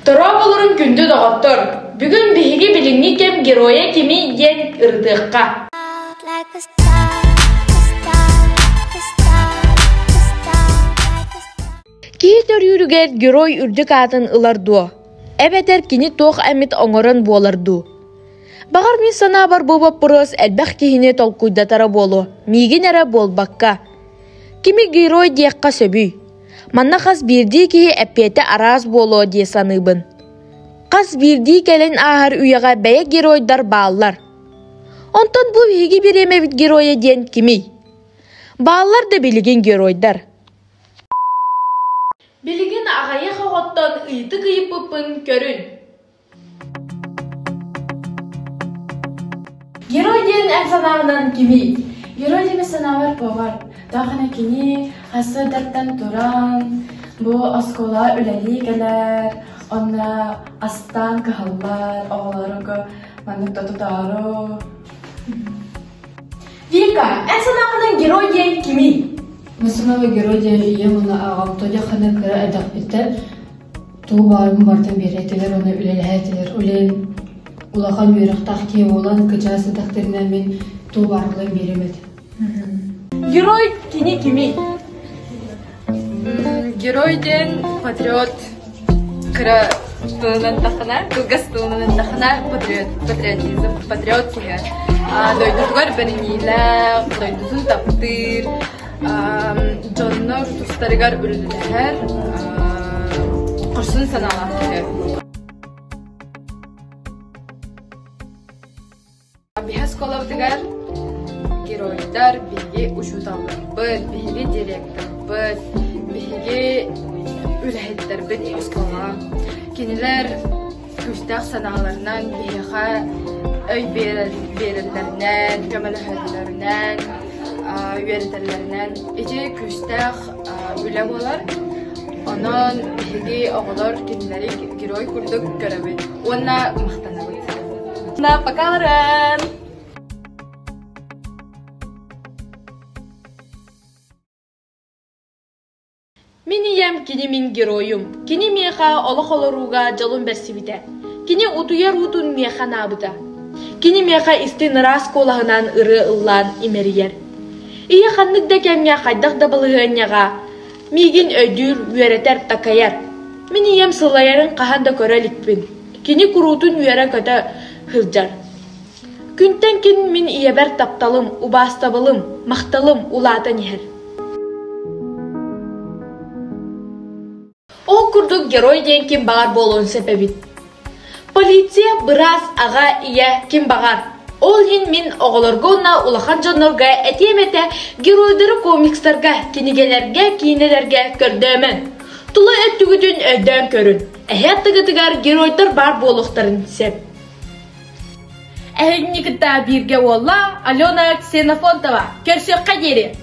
Тора болырын күнді доғаттыр. Бүгін бігі біліңі кем героя кеми ен ұрдыққа. Кии төрүрүгер герой үрдік атын ыларду. Эбетер кини тоқ әмит оңырын боларду. Бағар мен сана бар бобап бұрыс әлбәқ кейіне толкуйдатара болу. Мигин әрі болбаққа. Кими герой дейққа сөбүй. Манна қас бірдей кейі әппеті араз болу дей саныбын. Қас бірдей кәлін ағар үйеға бәйек геройдар бағалар. Онтан бұл хеги біремевіт героя ден кими. Бағалар да білеген геройдар. Білеген ағайы қағыттан ұйты қиыппын көрін. Герой ден ән санағынан кеми. Герой деме санағар бағар. Дағына кені қасы дәрттен тұран. Бұл оскола үләли кәлер. Онна астан кығалар. Оғаларығы манық тұтару. Вика, ән санағынан герой ден кеми. Мысымағы герой ден еміні ағам тоде қаны кірі әдіқ біттен. Тұғы бағым бартын беретілер, оны үләлі әтілер. Олен улахан үйріқтақ кей олан күчасы тақтырынан мен тұғы барылын беремеді. Герой кені кеми. Герой ден патриот. Кірі тұғынан тақына, тұғас тұғынан тақына патриотизм, патриот кені. Дойдығыр бәрінейлі, дойдығын таптыр. Jonlar tustarigar ürünler kursun sanalar. Bihas kolavdigar geroylar bilgi uçutanlar bıd, bilgi direktör bıd, bilgi ülahitler bıd üskola. Kiniler küstaq sanalarından bihiqa öy verillerden, gömelahedilerinden, üyelilerden ece küstaq ülem olar. Onun hegi oğular kendileri geroy kurduk görevi. Ona maqtanabız. Na pakaran. Miniyem kini min geroyum. Kini miyaqa olaq olaruga jalun bersibite. Kini utuyar utun miyaqa nabıda. Kini miyaqa istin ras kolahınan ırı ıllan imeriyer. İyi xanlık da kemya xaydaq da balığınyağa. Migin ödür, üyereter takayar. Miniyem sılayarın qahan da körelikpin. Kini kurutun üyere köte hılcar. Күнтен kin min iyeber taptalım, ubastabalım, maqtalım, ulatan yer. O kurduk geroy den kim bağar bolun sebebit. Polisiya biraz ağa iya kim bağar. Ol hin min oğulargona ulahan janlarga etiyemete geroydары komikslarga, kinigelerge, kinelerge kördömen. Tula öttügütün ödön körün. Ehiyat tıgıtıgar geroyдар bar boluqtарын sep. Ehegnikita birge olla Alena Xenofontova. Көрсөк қадері.